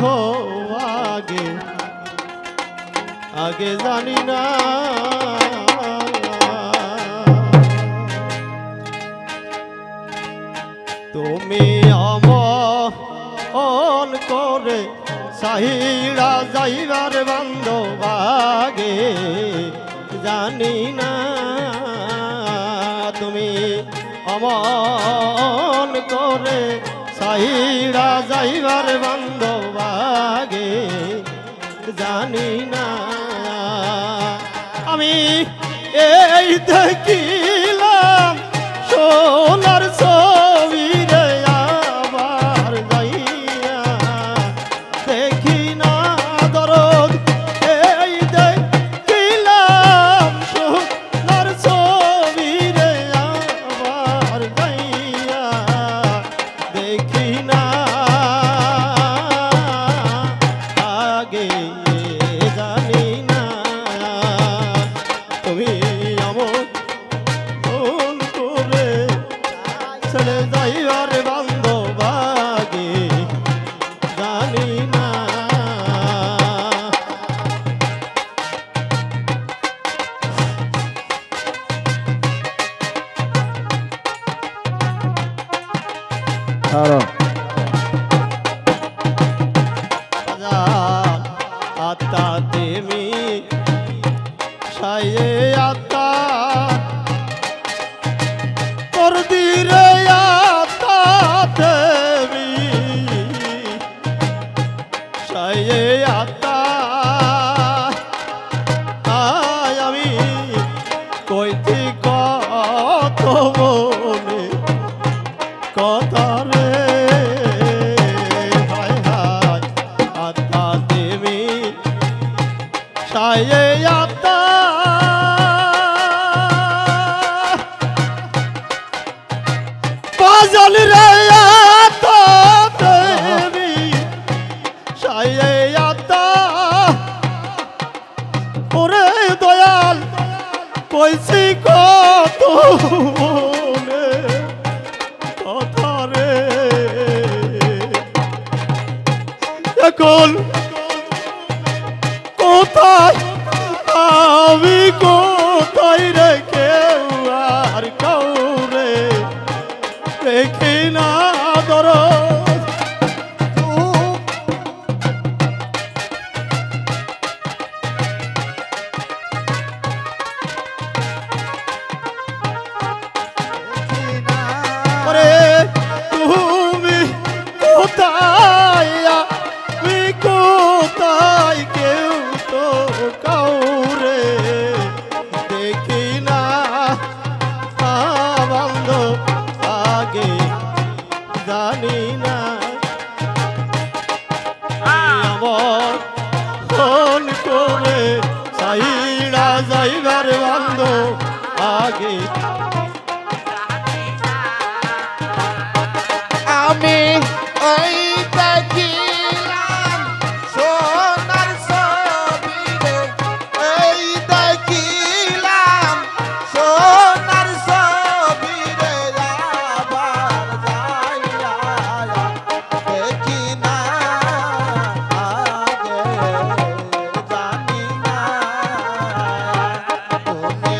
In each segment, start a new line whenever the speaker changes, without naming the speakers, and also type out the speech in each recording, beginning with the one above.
ও আগে আগে জানি না তুমি অমন করে সাহিরা যাইবার বান্ধব আগে জানি না তুমি অমন করে সাহিরা যাইবার বান্ধব আগে জানি না আমি এই দেখিলাম সোনার ছবি রে আবার যাইয়া দেখি না দরদ এই দেখিলাম সোনার ছবি রে আবার যাইয়া দেখি না আগে জানি না তুমি আমার ফোন করে ছেড়ে যাইবার বান্ধব আগে জানি না আত্মা তেমি সায়ে আত্মা তোর দিরে আত্মা তেমি সায়ে আত্মা আয় আমি কইতে কত মনে কথা রে হায় হায় আত্মা দেবী সায়ে আত্মা পাজল রে আত্মা দেবী সায়ে আত্মা ওরে দয়াল কইছি কত মনে কথা রে এখন কোথায় আমি কোথায় রে কেউ আর কাউরে দেখি না দরদ তুমি কোথায় আমি কোথায় কেউ তো কাউরে দেখি না বান্ধব আগে জানি না আমার ফোন করে সাইরা যাইবার বান্ধব আগে
আমি ওই দেখিলাম সোনার ছবি রে এই দেখিলাম সোনার ছবি রে আবার যাইয়া দেখি না আগে জানি না তুমি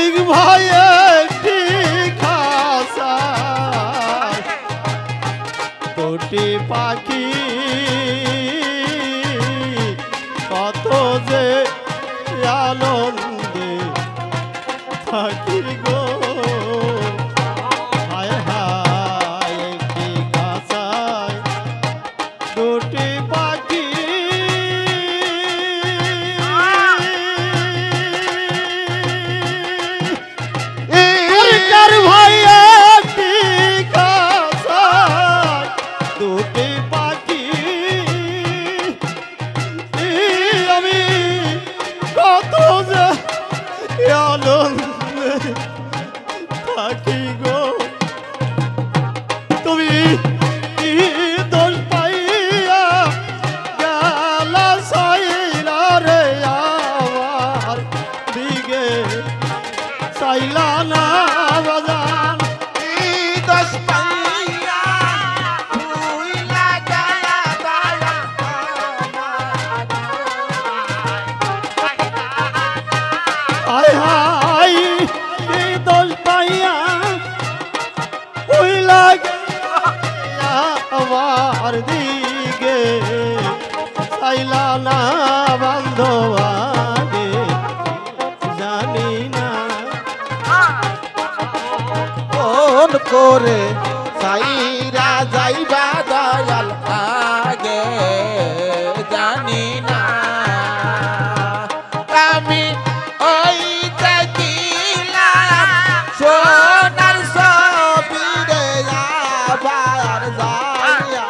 মালিক ভাই একটি খাসায় দুটি পাখি কত যে আনন্দে থাকি গো হায় হায় একটি খাসায় দুটি পাখি সরকার ভাই একটি খাসায় দুটি পাখি আমি কত যে আনন্দে থাকি গো তুমি কি দোষ পাইয়া গেলা সাইলা রে আমার দিকে সাইলা না বাজান
দশ পাইয়া ভুইলা গেলা দয়াল
হায় হায় কি দোষ পাইয়া ওই লাগে আমার দিকে সাইলা না বান্ধব আগে জানি না
ফোন করে সাইরা যাইবা দয়াল আগে জানি না আমি ওই দেখিলাম সোনার ছবি রে আবার যাইয়া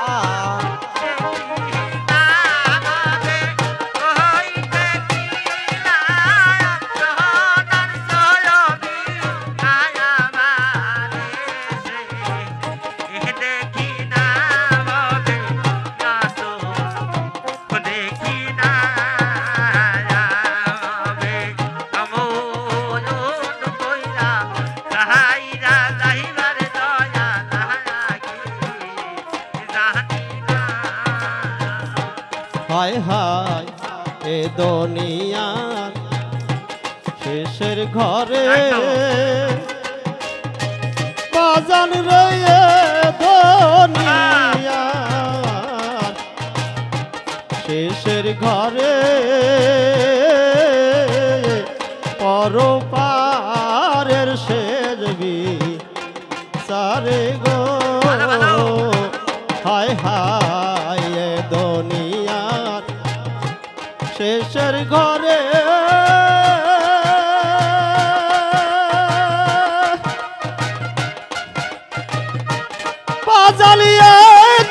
হায় হায় এ দুনিয়ার শেষের ঘরে বাজান রে এ দুনিয়ার শেষের ঘরে পরপারের শেরবি সারে গো হায় হায় এ দুনিয়ার শেষের ঘরে পাজালিয়ে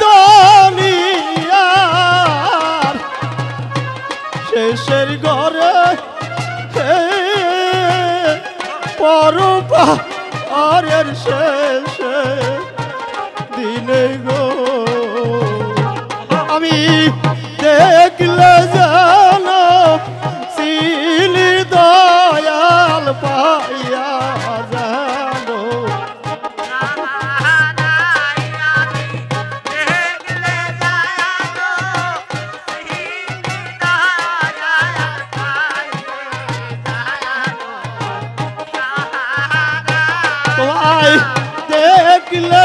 দুনিয়ার শেষের ঘরে পরপারের শেষে দিনে গো আমি দেখলে জানো সিলি দয়াল পাইয়া জানো তোমায় দেখলে